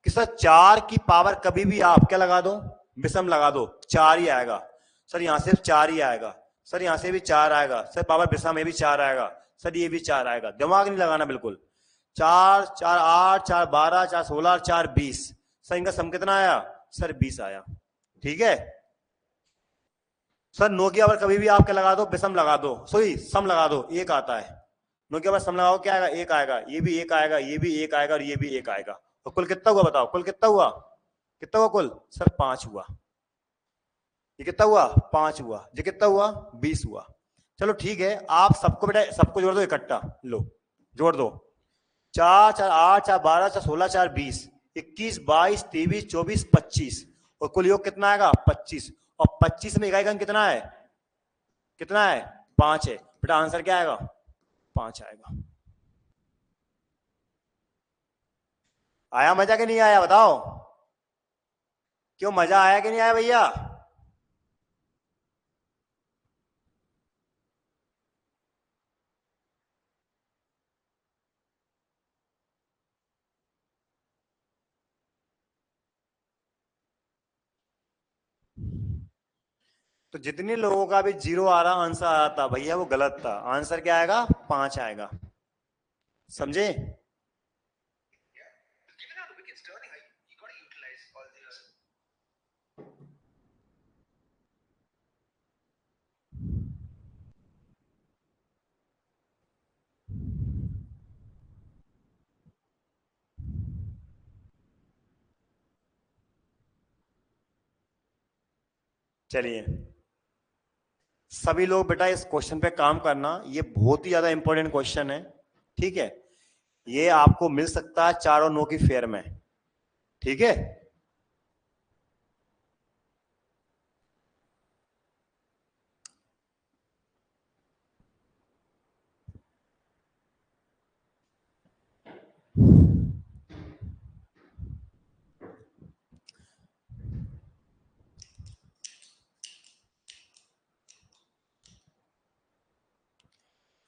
कि सर 4 की पावर कभी भी आप क्या लगा दो? विषम लगा दो, 4 ही आएगा। सर यहां से 4 ही आएगा, सर यहां से भी 4 आएगा, सर पावर विषम में भी 4 आएगा, सर ये भी 4 आएगा। दिमाग नहीं लगाना बिल्कुल। 4 4 8 4 12 4 16 4 20, सर इनका सम कितना आया? सर 20 आया, ठीक है। सर 9 की पावर कभी भी आप क्या लगा दो? विषम लगा दो, सॉरी सम लगा दो, 1 आता है। 9 के बाद सम लगाओ, क्या आएगा? 1 आएगा। ये भी 1 आएगा, ये भी 1 आएगा और ये भी 1 आएगा। और कुल कितना हुआ बताओ? कुल कितना हुआ? कितना हुआ कुल? सर 5 हुआ। ये कितना हुआ? 5 हुआ। ये कितना हुआ? 20 हुआ। चलो ठीक है, आप सबको बेटा सबको जोड़ दो इकट्ठा, लो जोड़ दो। 4 4 8 4 12 4 16 4 20 21 22 23 24 25 और कुल योग कितना आएगा? 25। और 25 में इकाई अंक कितना है? कितना है? 5 है। बेटा आंसर क्या आएगा? 5 आएगा। आया मजा कि नहीं आया बताओ? क्यों, मजा आया कि नहीं आया भैया? तो जितने लोगों का भी 0 आ रहा आंसर आ रहा था भैया वो गलत था। आंसर क्या आएगा? 5 आएगा। समझे? चलिए सभी लोग बेटा इस क्वेश्चन पे काम करना, ये बहुत ही ज्यादा इंपॉर्टेंट क्वेश्चन है, ठीक है। ये आपको मिल सकता है 4 और 9 की फेयर में, ठीक है।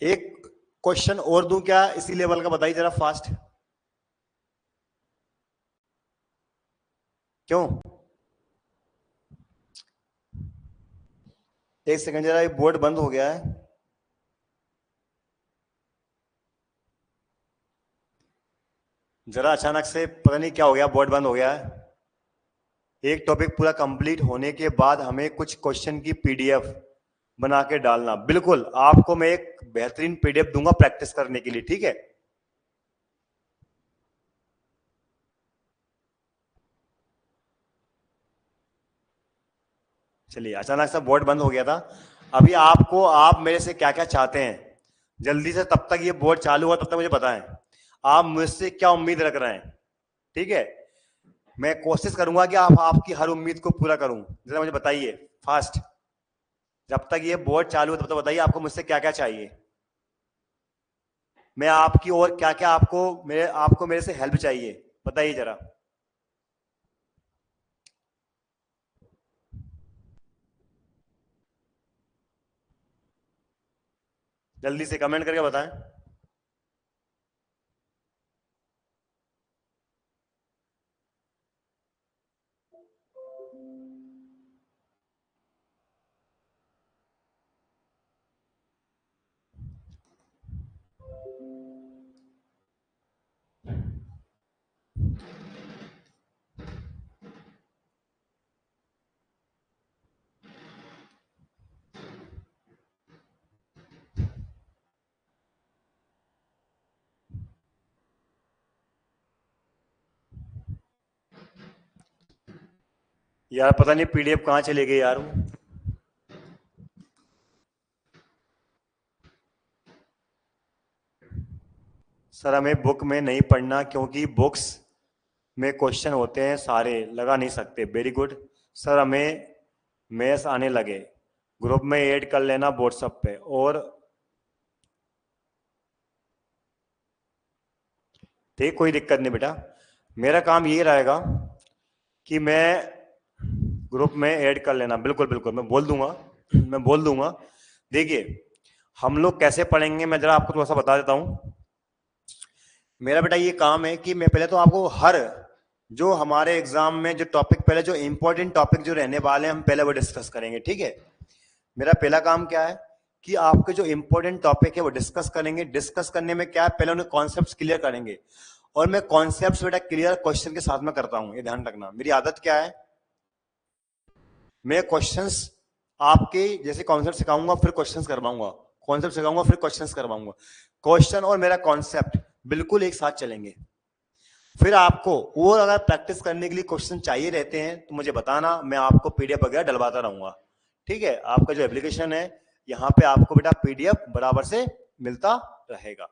एक क्वेश्चन और दूं क्या इसी लेवल का, बताइए जरा फास्ट। क्यों? एक सेकंड जरा, ये बोर्ड बंद हो गया है। जरा अचानक से पता नहीं क्या हो गया, बोर्ड बंद हो गया है। एक टॉपिक पूरा कंप्लीट होने के बाद हमें कुछ क्वेश्चन की पीडीएफ बना के डालना। बिल्कुल, आपको मैं एक बेहतरीन पीडीएफ दूंगा प्रैक्टिस करने के लिए, ठीक है। चलिए, अचानक से बोर्ड बंद हो गया था। अभी आपको, आप मेरे से क्या क्या चाहते हैं, जल्दी से, तब तक ये बोर्ड चालू हुआ तब तक मुझे बताएं आप मुझसे क्या उम्मीद रख रहे हैं, ठीक है। मैं कोशिश करूंगा कि आप आपकी हर उम्मीद को पूरा करूं। जरा मुझे बताइए फास्ट, जब तक ये बोर्ड चालू है तब तक बताइए आपको मुझसे क्या क्या चाहिए, मैं आपकी और क्या क्या आपको मेरे से हेल्प चाहिए, बताइए जरा। जल्दी से कमेंट करके बताएं। यार पता नहीं पीडीएफ कहाँ चले गई यार। सर हमें बुक में नहीं पढ़ना, क्योंकि बुक्स में क्वेश्चन होते हैं सारे, लगा नहीं सकते। वेरी गुड सर, हमें मैथ्स आने लगे, ग्रुप में ऐड कर लेना व्हाट्सएप पे। और ठीक, कोई दिक्कत नहीं बेटा, मेरा काम ये रहेगा कि मैं ग्रुप में ऐड कर लेना। बिल्कुल बिल्कुल, मैं बोल दूंगा, मैं बोल दूंगा। देखिए हम लोग कैसे पढ़ेंगे, मैं जरा आपको थोड़ा सा बता देता हूँ। मेरा बेटा ये काम है कि मैं पहले तो आपको हर जो हमारे एग्जाम में जो टॉपिक, पहले जो इंपॉर्टेंट टॉपिक जो रहने वाले हैं हम पहले वो डिस्कस करेंगे, ठीक है। मेरा पहला काम क्या है कि आपके जो इंपॉर्टेंट टॉपिक है वो डिस्कस करेंगे। डिस्कस करने में क्या है, पहले उन्हें कॉन्सेप्ट्स क्लियर करेंगे। और मैं कॉन्सेप्ट्स बेटा क्लियर क्वेश्चन के साथ में करता हूं, ये ध्यान रखना। मेरी आदत क्या है, मैं क्वेश्चंस आपके जैसे कॉन्सेप्ट सिखाऊंगा फिर क्वेश्चंस करवाऊंगा, कॉन्सेप्ट सिखाऊंगा फिर क्वेश्चंस करवाऊंगा। क्वेश्चन और मेरा कॉन्सेप्ट बिल्कुल एक साथ चलेंगे। फिर आपको और अगर प्रैक्टिस करने के लिए क्वेश्चन चाहिए रहते हैं तो मुझे बताना, मैं आपको पीडीएफ वगैरह डलवाता रहूंगा, ठीक है। आपका जो एप्लीकेशन है यहाँ पे आपको बेटा पीडीएफ बराबर से मिलता रहेगा।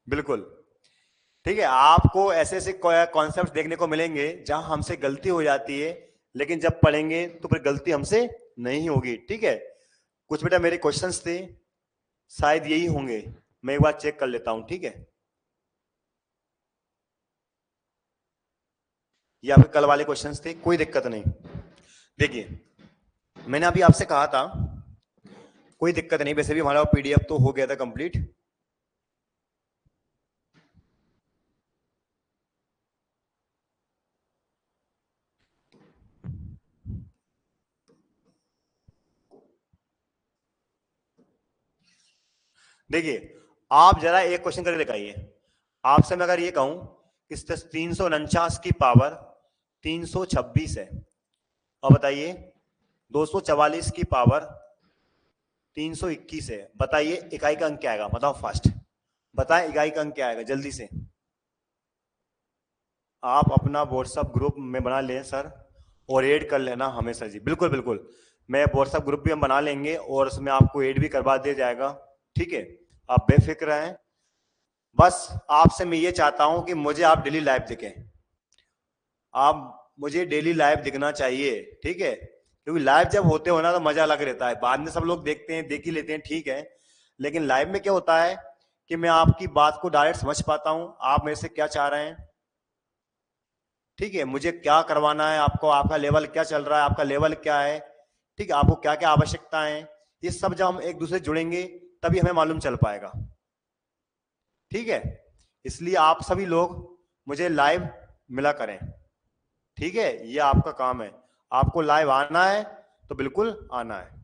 बिल्कुल, ठीक है। आपको ऐसे ऐसे कॉन्सेप्ट देखने को मिलेंगे जहां हमसे गलती हो जाती है, लेकिन जब पढ़ेंगे तो फिर गलती हमसे नहीं होगी, ठीक है। कुछ बेटा मेरे क्वेश्चंस थे, शायद यही होंगे, मैं एक बार चेक कर लेता हूं, ठीक है। या फिर कल वाले क्वेश्चंस थे, कोई दिक्कत नहीं। देखिए मैंने अभी आपसे कहा था, कोई दिक्कत नहीं, वैसे भी हमारा पीडीएफ तो हो गया था कंप्लीट। देखिए आप जरा एक क्वेश्चन करके दिखाइए। आपसे मैं अगर ये कहूं कि 349 की पावर 326 है, और बताइए 244 की पावर 321 है, बताइए इकाई का अंक क्या आएगा, बताओ फास्ट, बताएं इकाई का अंक क्या आएगा जल्दी से। आप अपना व्हाट्सएप ग्रुप में बना लें सर, और ऐड कर लेना हमें सर जी। बिल्कुल बिल्कुल, मैं व्हाट्सएप ग्रुप भी हम बना लेंगे और उसमें आपको ऐड भी करवा दिया जाएगा, ठीक है। आप बेफिक्र रहें, बस आपसे मैं ये चाहता हूं कि मुझे आप डेली लाइव दिखें। आप मुझे डेली लाइव दिखना चाहिए, ठीक है। क्योंकि लाइव जब होते हो ना तो मजा अलग रहता है, बाद में सब लोग देखते हैं, देख ही लेते हैं, ठीक है। लेकिन लाइव में क्या होता है कि मैं आपकी बात को डायरेक्ट समझ पाता हूं, आप मेरे से क्या चाह रहे हैं। ठीक है, मुझे क्या करवाना है आपको, आपका लेवल क्या चल रहा है, आपका लेवल क्या है, ठीक है, आपको क्या क्या आवश्यकता है, ये सब जब हम एक दूसरे से जुड़ेंगे तभी हमें मालूम चल पाएगा। ठीक है, इसलिए आप सभी लोग मुझे लाइव मिला करें। ठीक है, ये आपका काम है, आपको लाइव आना है तो बिल्कुल आना है।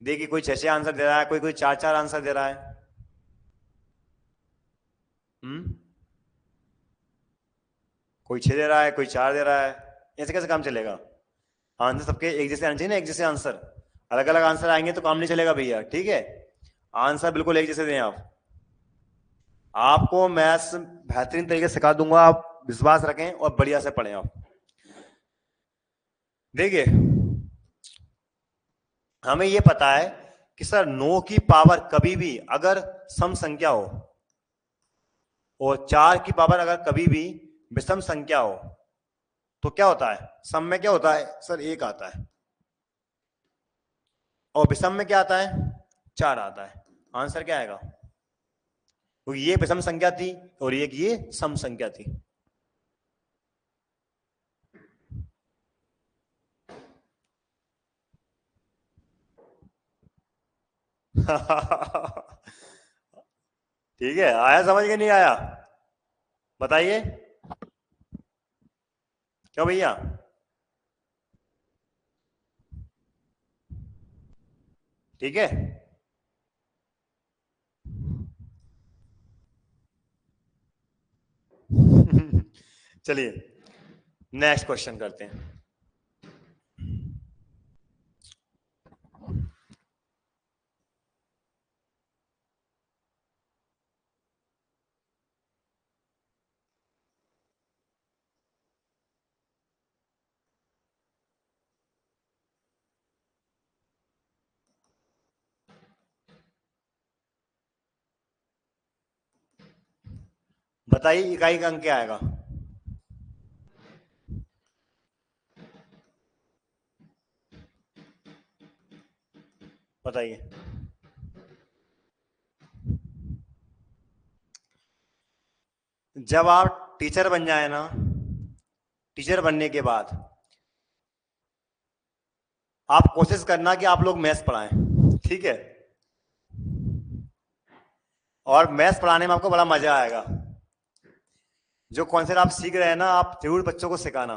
देखिए, कोई 6 आंसर दे रहा है, कोई कोई 4 आंसर दे रहा है। कोई 6 दे रहा है, कोई 4 दे रहा है, ऐसे कैसे काम चलेगा? आंसर सबके एक जैसे आने चाहिए ना, एक जैसे आंसर। अलग अलग आंसर आएंगे तो काम नहीं चलेगा भैया। ठीक है, आंसर बिल्कुल एक जैसे दें आप। आपको मैथ्स बेहतरीन तरीके से सिखा दूंगा, आप विश्वास रखें और बढ़िया से पढ़ें आप। देखिए, हमें यह पता है कि सर 9 की पावर कभी भी अगर सम संख्या हो और 4 की पावर अगर कभी भी विषम संख्या हो तो क्या होता है? सम में क्या होता है सर? 1 आता है, और विषम में क्या आता है? 4 आता है। आंसर क्या आएगा? तो ये विषम संख्या थी और ये सम संख्या थी। ठीक है, आया समझ के? नहीं आया बताइए, क्यों भैया? ठीक है, चलिए नेक्स्ट क्वेश्चन करते हैं। बताइए इकाई का अंक क्या आएगा? बताइए। जब आप टीचर बन जाए ना, टीचर बनने के बाद आप कोशिश करना कि आप लोग मैथ्स पढ़ाएं। ठीक है, और मैथ्स पढ़ाने में आपको बड़ा मजा आएगा। जो कॉन्सेप्ट आप सीख रहे हैं ना, आप जरूर बच्चों को सिखाना।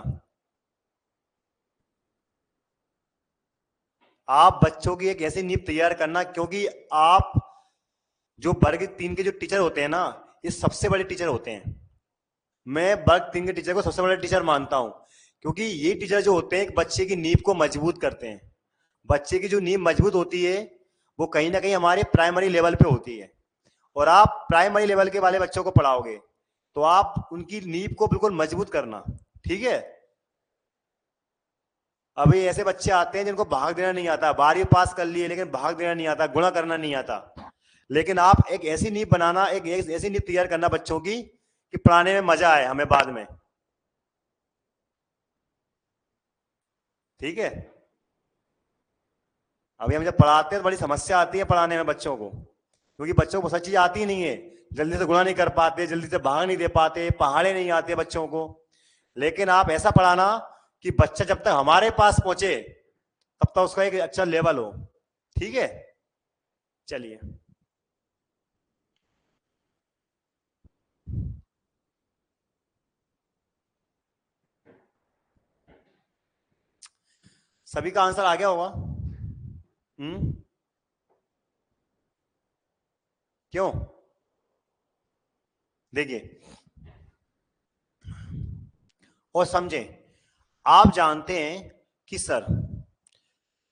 आप बच्चों की एक ऐसी नींव तैयार करना, क्योंकि आप जो वर्ग 3 के जो टीचर होते हैं ना, ये सबसे बड़े टीचर होते हैं। मैं वर्ग 3 के टीचर को सबसे बड़ा टीचर मानता हूं, क्योंकि ये टीचर जो होते हैं एक बच्चे की नींव को मजबूत करते हैं। बच्चे की जो नींव मजबूत होती है वो कहीं ना कहीं हमारे प्राइमरी लेवल पे होती है, और आप प्राइमरी लेवल के वाले बच्चों को पढ़ाओगे तो आप उनकी नींव को बिल्कुल मजबूत करना। ठीक है, अभी ऐसे बच्चे आते हैं जिनको भाग देना नहीं आता, 12वीं पास कर लिए लेकिन भाग देना नहीं आता, गुणा करना नहीं आता। लेकिन आप एक ऐसी नींव बनाना, एक ऐसी नींव तैयार करना बच्चों की कि पढ़ाने में मजा आए हमें बाद में। ठीक है, अभी हम जब पढ़ाते हैं तो बड़ी समस्या आती है पढ़ाने में बच्चों को, क्योंकि बच्चों को सच चीज आती नहीं है। जल्दी से गुणा नहीं कर पाते, जल्दी से भाग नहीं दे पाते, पहाड़े नहीं आते बच्चों को। लेकिन आप ऐसा पढ़ाना कि बच्चा जब तक हमारे पास पहुंचे तब तक उसका एक अच्छा लेवल हो। ठीक है, चलिए। सभी का आंसर आ गया होगा? क्यों? देखिए और समझें, आप जानते हैं कि सर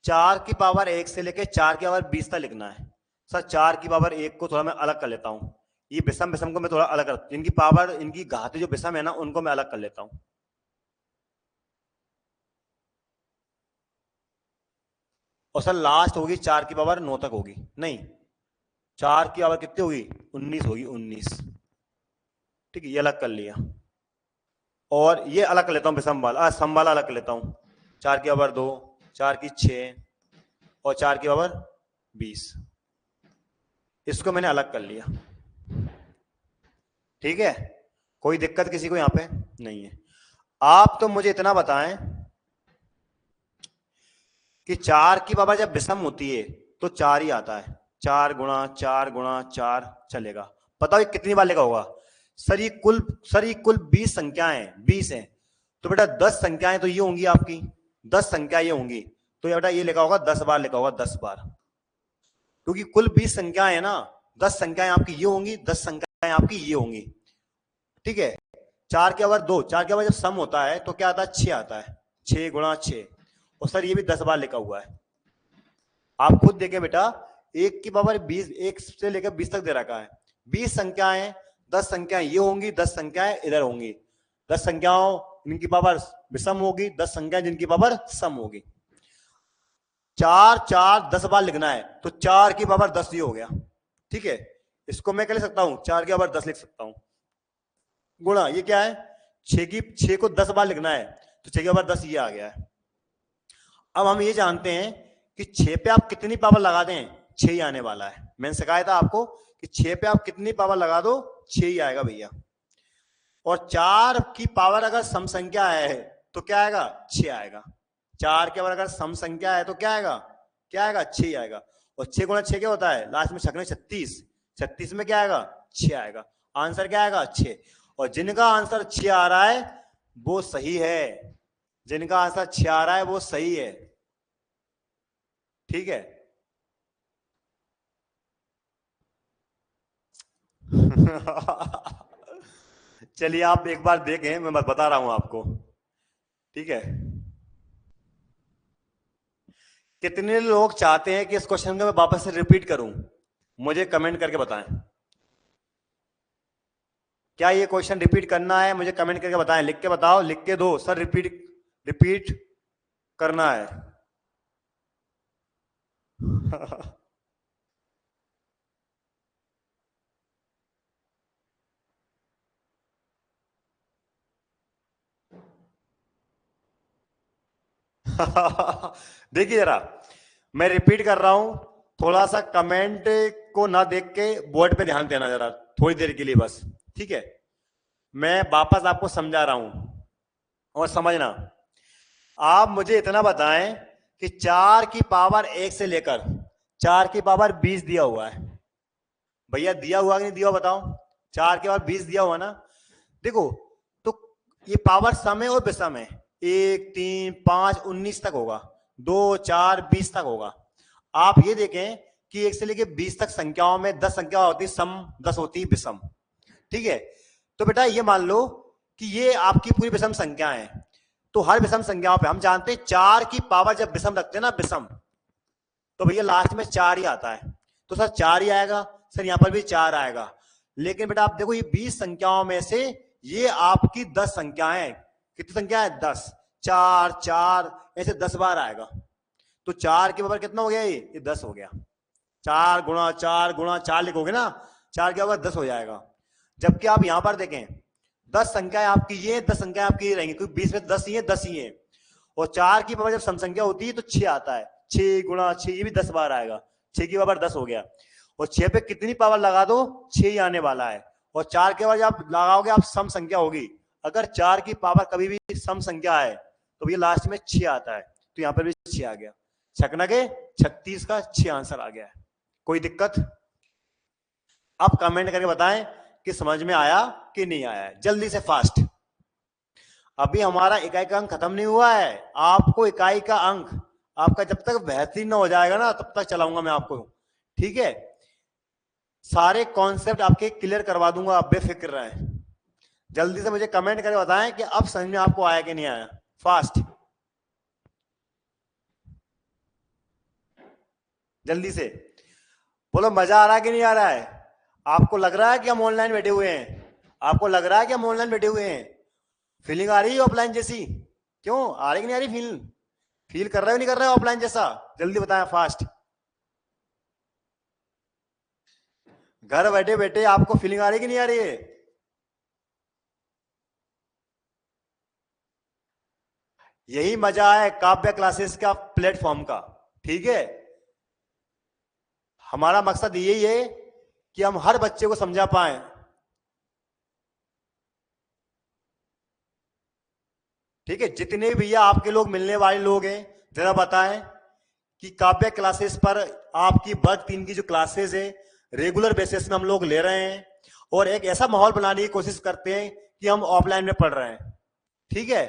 4 की पावर 1 से लेकर 4 की पावर 20 तक लिखना है। सर 4 की पावर 1 को थोड़ा मैं अलग कर लेता हूं, ये विषम विषम को मैं थोड़ा अलग कर, इनकी पावर, इनकी घात जो विषम है ना, उनको मैं अलग कर लेता हूं। और सर लास्ट होगी 4 की पावर 9 तक होगी, नहीं 4 की पावर कितनी होगी? 19 होगी, 19। ठीक है, ये अलग कर लिया, और ये अलग कर लेता हूं विषम वाला, सम वाला अलग कर लेता हूं। 4 की पावर 2, 4 की 6 और 4 की पावर 20। इसको मैंने अलग कर लिया। ठीक है, कोई दिक्कत किसी को यहां पे नहीं है। आप तो मुझे इतना बताएं कि 4 की पावर जब विषम होती है तो 4 ही आता है। 4 गुणा 4 गुणा 4 चलेगा। बताओ ये कितनी बार लिखा होगा? सर ये कुल 20 संख्याएं हैं, 20 हैं। तो बेटा 10 संख्याएं तो ये होंगी आपकी, 10 संख्या ये होंगी। तो बेटा ये लिखा होगा 10 बार, लिखा होगा 10 बार, क्योंकि कुल 20 संख्याएं है ना। 10 संख्याएं आपकी ये होंगी, 10 संख्याएं आपकी ये होंगी। ठीक है, 4 के पावर 2, 4 के पावर जब सम होता है तो क्या आता है? 6 आता है। 6 गुणा 6। और सर ये भी 10 बार लिखा हुआ है। आप खुद देखें बेटा, 1 की पावर 20, 1 से लेकर 20 तक दे रखा है। 20 संख्याएं, 10 संख्याएं ये होंगी, 10 संख्याएं इधर होंगी। 10 संख्याओं जिनकी पावर विषम होगी, 10 संख्याएं जिनकी पावर सम होगी। 4 4 10 बार लिखना है तो 4 की पावर 10 ये हो गया। ठीक है, इसको मैं क्या लिख सकता हूं? 4 की पावर 10 लिख सकता हूं। गुणा ये क्या है? 6 को 10 बार लिखना है तो 6 की पावर 10 ये आ गया है। अब हम ये जानते हैं कि 6 पे आप कितनी पावर लगा दें, 6 ही आने वाला है। मैंने सिखाया था आपको कि 6 पे आप कितनी पावर लगा दो, 6 ही आएगा भैया। और 4 की पावर अगर सम संख्या है तो क्या आएगा? 6 आएगा। 4 के पावर अगर सम संख्या है तो क्या आएगा? क्या आएगा? 6 आएगा। और 6 गुणा 6 क्या होता है? लास्ट में 6 36, 36 में क्या आएगा? 6 आएगा। आंसर क्या आएगा? 6। और जिनका आंसर 6 आ रहा है वो सही है, जिनका आंसर 6 आ रहा है वो सही है। ठीक है चलिए आप एक बार देखें, मैं बता रहा हूं आपको। ठीक है, कितने लोग चाहते हैं कि इस क्वेश्चन को मैं वापस से रिपीट करूं? मुझे कमेंट करके बताएं। क्या ये क्वेश्चन रिपीट करना है? मुझे कमेंट करके बताएं, लिख के बताओ, लिख के दो सर रिपीट रिपीट करना है। देखिए जरा, मैं रिपीट कर रहा हूं, थोड़ा सा कमेंट को ना देख के बोर्ड पे ध्यान देना जरा थोड़ी देर के लिए बस। ठीक है, मैं वापस आपको समझा रहा हूं और समझना। आप मुझे इतना बताएं कि 4 की पावर 1 से लेकर 4 की पावर 20 दिया हुआ है। भैया दिया हुआ कि नहीं दिया हुआ बताओ? 4 की पावर 20 दिया हुआ ना। देखो, तो ये पावर सम है और विषम है। 1 3 5 19 तक होगा, 2 4 20 तक होगा। आप ये देखें कि 1 से लेकर 20 तक संख्याओं में 10 संख्या होती है सम, 10 होती है विषम। ठीक है, तो बेटा ये मान लो कि ये आपकी पूरी विषम संख्या है। तो हर विषम संख्याओं पे हम जानते हैं 4 की पावर जब विषम रखते हैं ना, विषम, तो भैया लास्ट में 4 ही आता है। तो सर 4 ही आएगा, सर यहां पर भी 4 आएगा। लेकिन बेटा आप देखो, ये 20 संख्याओं में से ये आपकी 10 संख्याएं, कितनी संख्या है? 10। 4 4 ऐसे 10 बार आएगा। तो 4 के बराबर कितना हो गया? ये 10 हो गया। 4 गुणा 4 गुणा 4 लिखोगे ना, 4 के बराबर 10 हो जाएगा। जबकि आप यहां पर देखें, 10 संख्याएं आपकी ये, 10 संख्याएं आपकी ये रहेंगी, क्योंकि 20 में 10 ही है, 10 ही है। और 4 की पावर जब सम संख्या होती है तो 6 आता है। 6 गुणा 6, ये भी 10 बार आएगा। 6 की पावर 10 हो गया। और 6 पे कितनी पावर लगा दो, 6 ही आने वाला है। और 4 के बाद जब लगाओगे आप सम संख्या होगी। अगर 4 की पावर कभी भी सम संख्या है तो ये लास्ट में 6 आता है। तो यहां पर भी 6 आ गया। छकना के 36 का 6 आंसर आ गया है। कोई दिक्कत? आप कमेंट करके बताएं कि समझ में आया कि नहीं आया है, जल्दी से फास्ट। अभी हमारा इकाई का अंक खत्म नहीं हुआ है। आपको इकाई का अंक आपका जब तक बेहतरीन ना हो जाएगा ना, तब तक चलाऊंगा मैं आपको। ठीक है, सारे कॉन्सेप्ट आपके क्लियर करवा दूंगा, आप बेफिक्र रहें। जल्दी से मुझे कमेंट करके बताएं कि अब समझ में आपको आया कि नहीं आया। फास्ट, जल्दी से बोलो, मजा आ रहा है कि नहीं आ रहा है? आपको लग रहा है कि हम ऑनलाइन बैठे हुए हैं? आपको लग रहा है कि हम ऑनलाइन बैठे हुए हैं? फीलिंग आ रही है ऑफलाइन जैसी? क्यों आ रही कि नहीं आ रही फील? फील कर रहे हो नहीं कर रहे हो ऑफलाइन जैसा? जल्दी बताएं फास्ट। घर बैठे बैठे आपको फीलिंग आ रही कि नहीं आ रही है? यही मजा है काव्य क्लासेस का प्लेटफॉर्म का। ठीक है, हमारा मकसद यही है कि हम हर बच्चे को समझा पाए। ठीक है, जितने भी भैया आपके लोग मिलने वाले लोग हैं जरा बताएं कि काव्य क्लासेस पर आपकी वर्ग 3 की जो क्लासेस है रेगुलर बेसिस में हम लोग ले रहे हैं और एक ऐसा माहौल बनाने की कोशिश करते हैं कि हम ऑफलाइन में पढ़ रहे हैं। ठीक है,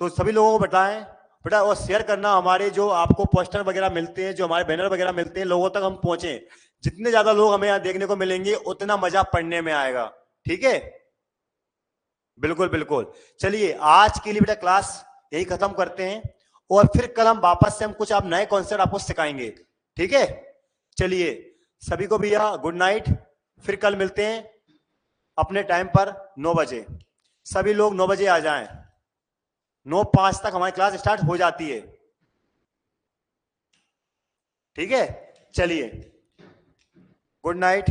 तो सभी लोगों को बताएं बेटा, और शेयर करना, हमारे जो आपको पोस्टर वगैरह मिलते हैं, जो हमारे बैनर वगैरह मिलते हैं, लोगों तक हम पहुंचे। जितने ज्यादा लोग हमें यहाँ देखने को मिलेंगे उतना मजा पढ़ने में आएगा। ठीक है, बिल्कुल बिल्कुल। चलिए आज के लिए बेटा क्लास यही खत्म करते हैं और फिर कल हम वापस से हम कुछ आप नए कॉन्सेप्ट आपको सिखाएंगे। ठीक है, चलिए सभी को भैया गुड नाइट, फिर कल मिलते हैं अपने टाइम पर 9 बजे। सभी लोग 9 बजे आ जाएं, 9:05 तक हमारी क्लास स्टार्ट हो जाती है। ठीक है, चलिए गुड नाइट।